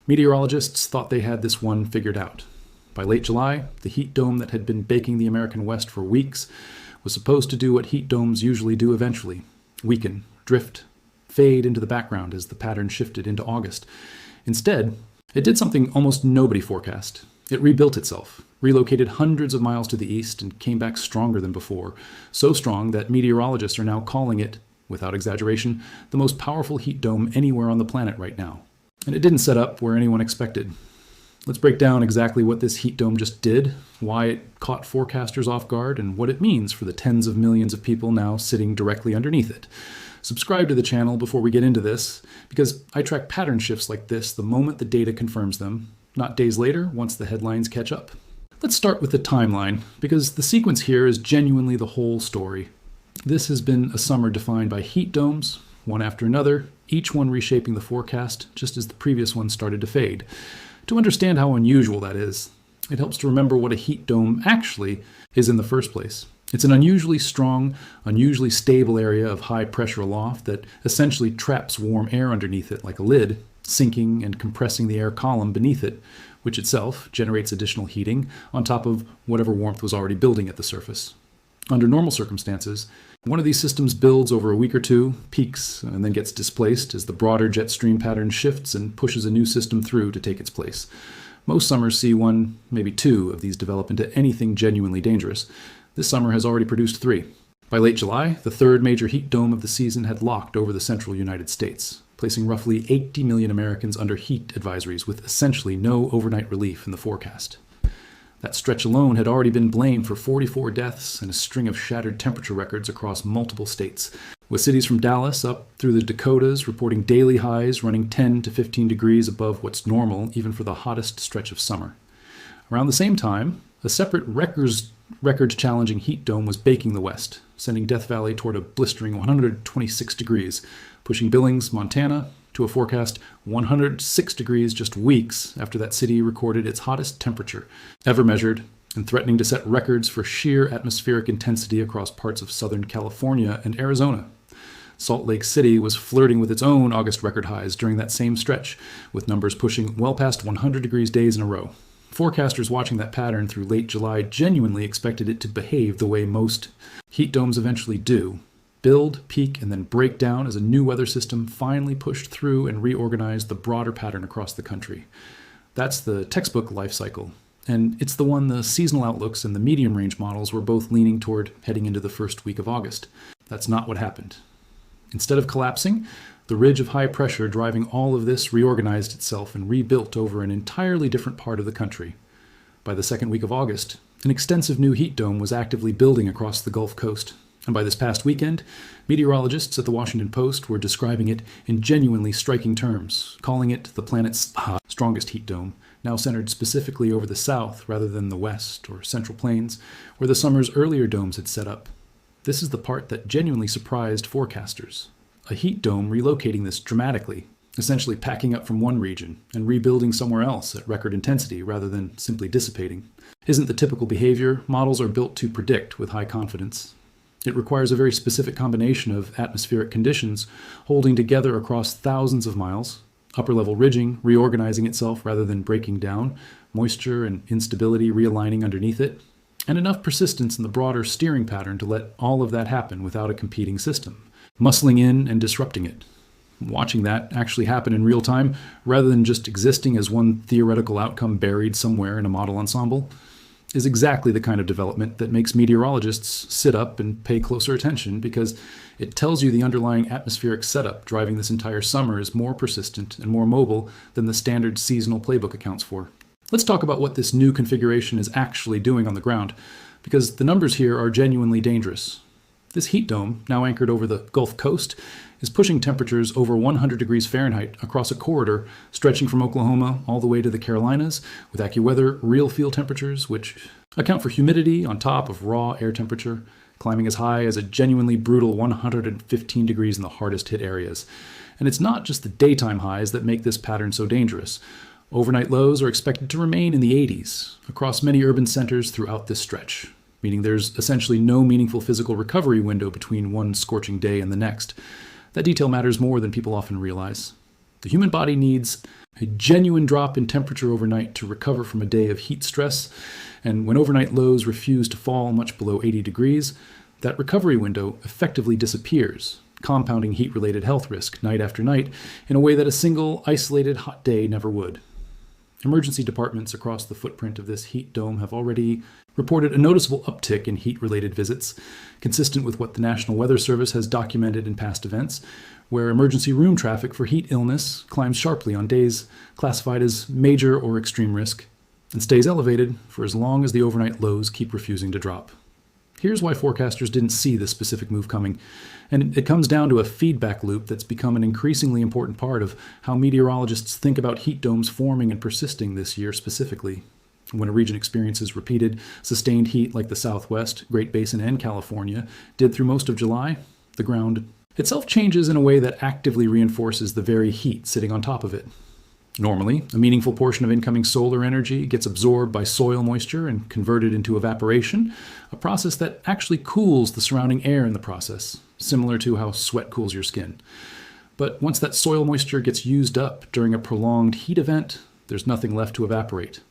Meteorologists thought they had this one figured out. By late July, the heat dome that had been baking the American West for weeks was supposed to do what heat domes usually do eventually: weaken, drift, fade into the background as the pattern shifted into August. Instead, it did something almost nobody forecast. It rebuilt itself, relocated hundreds of miles to the east, and came back stronger than before. So strong that meteorologists are now calling it, without exaggeration, the most powerful heat dome anywhere on the planet right now. And it didn't set up where anyone expected. Let's break down exactly what this heat dome just did, why it caught forecasters off guard, and what it means for the tens of millions of people now sitting directly underneath it. Subscribe to the channel before we get into this, because I track pattern shifts like this the moment the data confirms them, not days later once the headlines catch up. Let's start with the timeline, because the sequence here is genuinely the whole story. This has been a summer defined by heat domes, one after another, each one reshaping the forecast just as the previous one started to fade. To understand how unusual that is, it helps to remember what a heat dome actually is in the first place. It's an unusually strong, unusually stable area of high pressure aloft that essentially traps warm air underneath it like a lid, sinking and compressing the air column beneath it, which itself generates additional heating on top of whatever warmth was already building at the surface. Under normal circumstances, one of these systems builds over a week or two, peaks, and then gets displaced as the broader jet stream pattern shifts and pushes a new system through to take its place. Most summers see one, maybe two, of these develop into anything genuinely dangerous. This summer has already produced three. By late July, the third major heat dome of the season had locked over the central United States, placing roughly 80 million Americans under heat advisories with essentially no overnight relief in the forecast. That stretch alone had already been blamed for 44 deaths and a string of shattered temperature records across multiple states, with cities from Dallas up through the Dakotas reporting daily highs running 10 to 15 degrees above what's normal even for the hottest stretch of summer. Around the same time, a separate record-challenging heat dome was baking the West, sending Death Valley toward a blistering 126 degrees, pushing Billings, Montana, to a forecast 106 degrees just weeks after that city recorded its hottest temperature ever measured, and threatening to set records for sheer atmospheric intensity across parts of Southern California and Arizona. Salt Lake City was flirting with its own August record highs during that same stretch, with numbers pushing well past 100 degrees days in a row. Forecasters watching that pattern through late July genuinely expected it to behave the way most heat domes eventually do: build, peak, and then break down as a new weather system finally pushed through and reorganized the broader pattern across the country. That's the textbook life cycle, and it's the one the seasonal outlooks and the medium-range models were both leaning toward heading into the first week of August. That's not what happened. Instead of collapsing, the ridge of high pressure driving all of this reorganized itself and rebuilt over an entirely different part of the country. By the second week of August, an extensive new heat dome was actively building across the Gulf Coast. And by this past weekend, meteorologists at the Washington Post were describing it in genuinely striking terms, calling it the planet's strongest heat dome, now centered specifically over the south rather than the west or central plains, where the summer's earlier domes had set up. This is the part that genuinely surprised forecasters. A heat dome relocating this dramatically, essentially packing up from one region and rebuilding somewhere else at record intensity rather than simply dissipating, isn't the typical behavior models are built to predict with high confidence. It requires a very specific combination of atmospheric conditions holding together across thousands of miles, upper-level ridging reorganizing itself rather than breaking down, moisture and instability realigning underneath it, and enough persistence in the broader steering pattern to let all of that happen without a competing system, muscling in and disrupting it. Watching that actually happen in real time, rather than just existing as one theoretical outcome buried somewhere in a model ensemble, is exactly the kind of development that makes meteorologists sit up and pay closer attention, because it tells you the underlying atmospheric setup driving this entire summer is more persistent and more mobile than the standard seasonal playbook accounts for. Let's talk about what this new configuration is actually doing on the ground, because the numbers here are genuinely dangerous. This heat dome, now anchored over the Gulf Coast, is pushing temperatures over 100 degrees Fahrenheit across a corridor stretching from Oklahoma all the way to the Carolinas, with AccuWeather real field temperatures, which account for humidity on top of raw air temperature, climbing as high as a genuinely brutal 115 degrees in the hardest hit areas. And it's not just the daytime highs that make this pattern so dangerous. Overnight lows are expected to remain in the 80s across many urban centers throughout this stretch, meaning there's essentially no meaningful physical recovery window between one scorching day and the next. That detail matters more than people often realize. The human body needs A genuine drop in temperature overnight to recover from a day of heat stress, and when overnight lows refuse to fall much below 80 degrees, that recovery window effectively disappears, compounding heat-related health risk night after night in a way that a single, isolated hot day never would. Emergency departments across the footprint of this heat dome have already reported a noticeable uptick in heat-related visits, consistent with what the National Weather Service has documented in past events, where emergency room traffic for heat illness climbs sharply on days classified as major or extreme risk, and stays elevated for as long as the overnight lows keep refusing to drop. Here's why forecasters didn't see this specific move coming, and it comes down to a feedback loop that's become an increasingly important part of how meteorologists think about heat domes forming and persisting this year specifically. When a region experiences repeated, sustained heat like the Southwest, Great Basin, and California did through most of July, the ground itself changes in a way that actively reinforces the very heat sitting on top of it. Normally, a meaningful portion of incoming solar energy gets absorbed by soil moisture and converted into evaporation, a process that actually cools the surrounding air in the process, similar to how sweat cools your skin. But once that soil moisture gets used up during a prolonged heat event, there's nothing left to evaporate.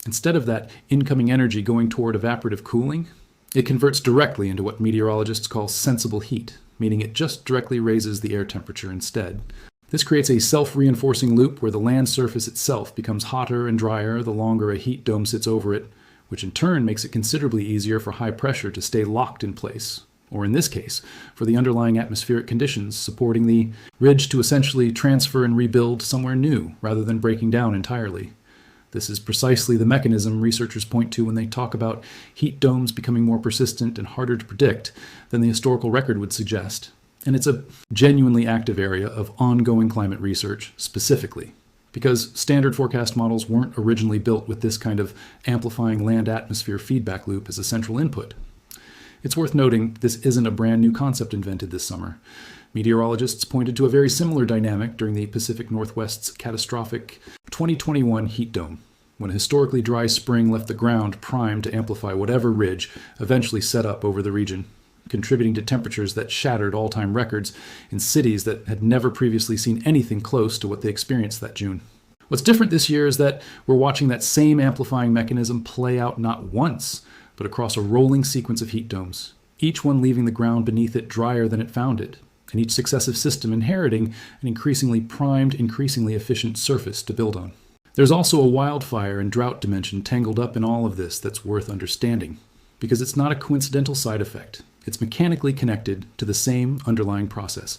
Instead of that incoming energy going toward evaporative cooling, it converts directly into what meteorologists call sensible heat, meaning it just directly raises the air temperature instead. This creates a self-reinforcing loop where the land surface itself becomes hotter and drier the longer a heat dome sits over it, which in turn makes it considerably easier for high pressure to stay locked in place, or in this case, for the underlying atmospheric conditions supporting the ridge to essentially transfer and rebuild somewhere new rather than breaking down entirely. This is precisely the mechanism researchers point to when they talk about heat domes becoming more persistent and harder to predict than the historical record would suggest. And it's a genuinely active area of ongoing climate research specifically, because standard forecast models weren't originally built with this kind of amplifying land-atmosphere feedback loop as a central input. It's worth noting this isn't a brand new concept invented this summer. Meteorologists pointed to a very similar dynamic during the Pacific Northwest's catastrophic 2021 heat dome, when a historically dry spring left the ground primed to amplify whatever ridge eventually set up over the region, contributing to temperatures that shattered all-time records in cities that had never previously seen anything close to what they experienced that June. What's different this year is that we're watching that same amplifying mechanism play out not once, but across a rolling sequence of heat domes, each one leaving the ground beneath it drier than it found it, and each successive system inheriting an increasingly primed, increasingly efficient surface to build on. There's also a wildfire and drought dimension tangled up in all of this that's worth understanding, because it's not a coincidental side effect. It's mechanically connected to the same underlying process.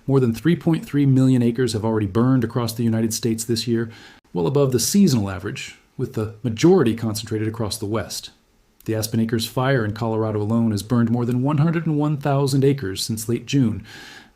More than 3.3 million acres have already burned across the United States this year, well above the seasonal average, with the majority concentrated across the West. The Aspen Acres fire in Colorado alone has burned more than 101,000 acres since late June,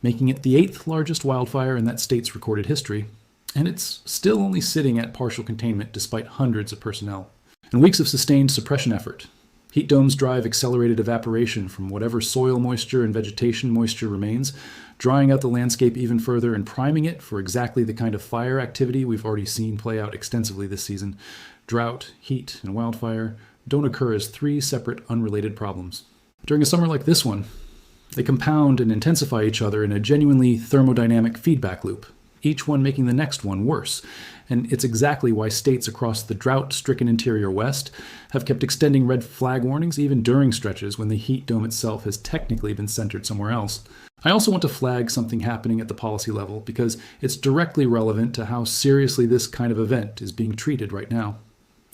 making it the 8th largest wildfire in that state's recorded history. And it's still only sitting at partial containment despite hundreds of personnel. And weeks of sustained suppression effort. Heat domes drive accelerated evaporation from whatever soil moisture and vegetation moisture remains, drying out the landscape even further and priming it for exactly the kind of fire activity we've already seen play out extensively this season. Drought, heat, and wildfire don't occur as three separate, unrelated problems. During a summer like this one, they compound and intensify each other in a genuinely thermodynamic feedback loop, each one making the next one worse. And it's exactly why states across the drought-stricken interior West have kept extending red flag warnings even during stretches when the heat dome itself has technically been centered somewhere else. I also want to flag something happening at the policy level because it's directly relevant to how seriously this kind of event is being treated right now.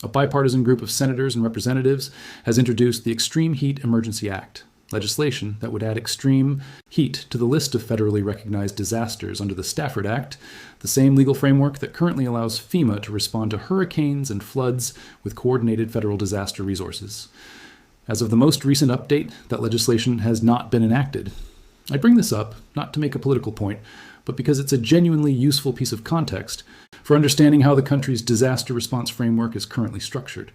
A bipartisan group of senators and representatives has introduced the Extreme Heat Emergency Act, legislation that would add extreme heat to the list of federally recognized disasters under the Stafford Act, the same legal framework that currently allows FEMA to respond to hurricanes and floods with coordinated federal disaster resources. As of the most recent update, that legislation has not been enacted. I bring this up not to make a political point, but because it's a genuinely useful piece of context for understanding how the country's disaster response framework is currently structured.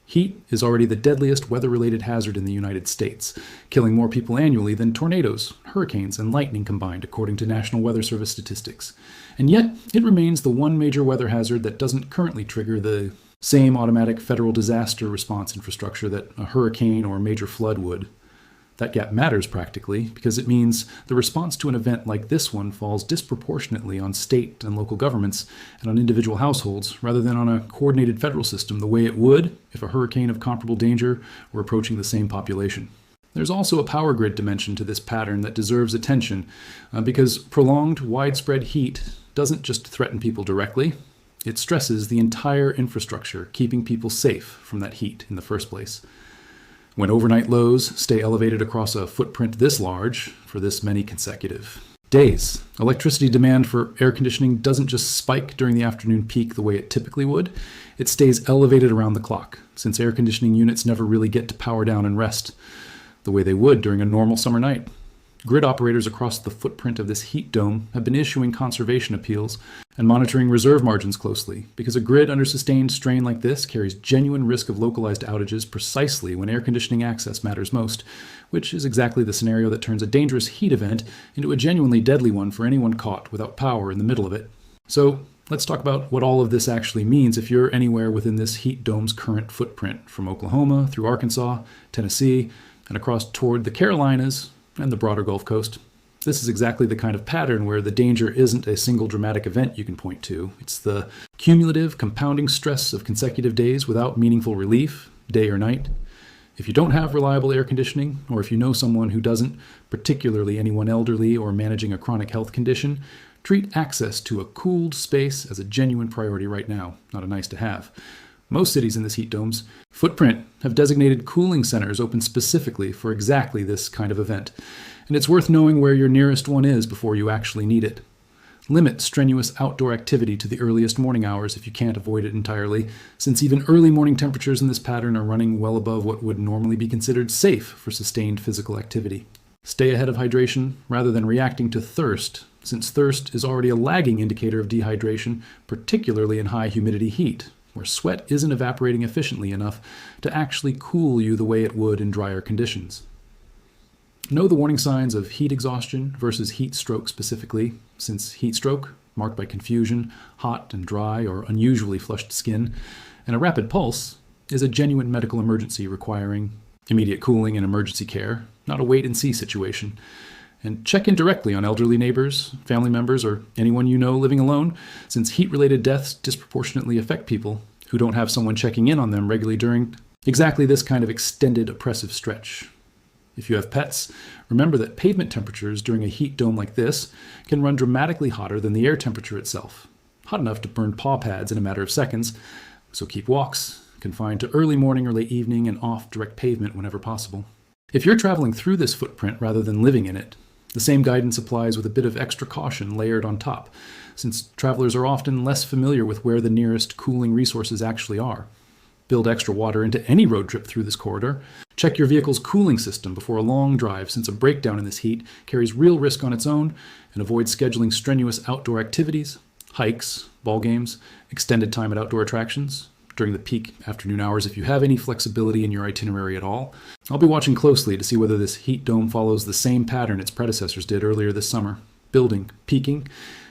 Heat is already the deadliest weather-related hazard in the United States, killing more people annually than tornadoes, hurricanes, and lightning combined, according to National Weather Service statistics. And yet, it remains the one major weather hazard that doesn't currently trigger the same automatic federal disaster response infrastructure that a hurricane or a major flood would. That gap matters practically because it means the response to an event like this one falls disproportionately on state and local governments and on individual households rather than on a coordinated federal system the way it would if a hurricane of comparable danger were approaching the same population. There's also a power grid dimension to this pattern that deserves attention because prolonged, widespread heat doesn't just threaten people directly, it stresses the entire infrastructure, keeping people safe from that heat in the first place. When overnight lows stay elevated across a footprint this large for this many consecutive days, electricity demand for air conditioning doesn't just spike during the afternoon peak the way it typically would. It stays elevated around the clock, since air conditioning units never really get to power down and rest the way they would during a normal summer night. Grid operators across the footprint of this heat dome have been issuing conservation appeals and monitoring reserve margins closely, because a grid under sustained strain like this carries genuine risk of localized outages precisely when air conditioning access matters most, which is exactly the scenario that turns a dangerous heat event into a genuinely deadly one for anyone caught without power in the middle of it. So let's talk about what all of this actually means if you're anywhere within this heat dome's current footprint, from Oklahoma through Arkansas, Tennessee, and across toward the Carolinas and the broader Gulf Coast. This is exactly the kind of pattern where the danger isn't a single dramatic event you can point to. It's the cumulative, compounding stress of consecutive days without meaningful relief, day or night. If you don't have reliable air conditioning, or if you know someone who doesn't, particularly anyone elderly or managing a chronic health condition, treat access to a cooled space as a genuine priority right now, not a nice to have. Most cities in this heat dome's footprint have designated cooling centers open specifically for exactly this kind of event, and it's worth knowing where your nearest one is before you actually need it. Limit strenuous outdoor activity to the earliest morning hours if you can't avoid it entirely, since even early morning temperatures in this pattern are running well above what would normally be considered safe for sustained physical activity. Stay ahead of hydration rather than reacting to thirst, since thirst is already a lagging indicator of dehydration, particularly in high humidity heat, where sweat isn't evaporating efficiently enough to actually cool you the way it would in drier conditions. Know the warning signs of heat exhaustion versus heat stroke specifically, since heat stroke, marked by confusion, hot and dry or unusually flushed skin, and a rapid pulse, is a genuine medical emergency requiring immediate cooling and emergency care, not a wait-and-see situation. And check in directly on elderly neighbors, family members, or anyone you know living alone, since heat-related deaths disproportionately affect people who don't have someone checking in on them regularly during exactly this kind of extended oppressive stretch. If you have pets, remember that pavement temperatures during a heat dome like this can run dramatically hotter than the air temperature itself, hot enough to burn paw pads in a matter of seconds, so keep walks confined to early morning or late evening and off direct pavement whenever possible. If you're traveling through this footprint rather than living in it, the same guidance applies with a bit of extra caution layered on top, since travelers are often less familiar with where the nearest cooling resources actually are. Build extra water into any road trip through this corridor. Check your vehicle's cooling system before a long drive, since a breakdown in this heat carries real risk on its own, and avoid scheduling strenuous outdoor activities, hikes, ball games, extended time at outdoor attractions during the peak afternoon hours if you have any flexibility in your itinerary at all. I'll be watching closely to see whether this heat dome follows the same pattern its predecessors did earlier this summer, building, peaking,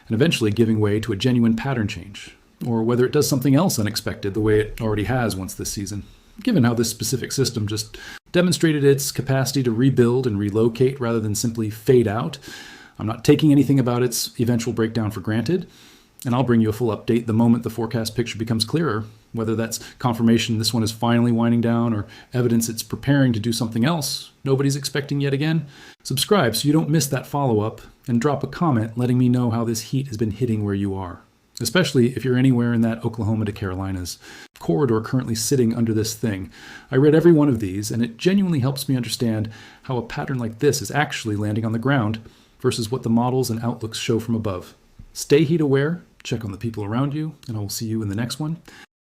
and eventually giving way to a genuine pattern change, or whether it does something else unexpected the way it already has once this season, given how this specific system just demonstrated its capacity to rebuild and relocate rather than simply fade out. I'm not taking anything about its eventual breakdown for granted, and I'll bring you a full update the moment the forecast picture becomes clearer, whether that's confirmation this one is finally winding down or evidence it's preparing to do something else nobody's expecting yet again. Subscribe so you don't miss that follow-up, and drop a comment letting me know how this heat has been hitting where you are, especially if you're anywhere in that Oklahoma to Carolinas corridor currently sitting under this thing. I read every one of these, and it genuinely helps me understand how a pattern like this is actually landing on the ground versus what the models and outlooks show from above. Stay heat aware, check on the people around you, and I will see you in the next one.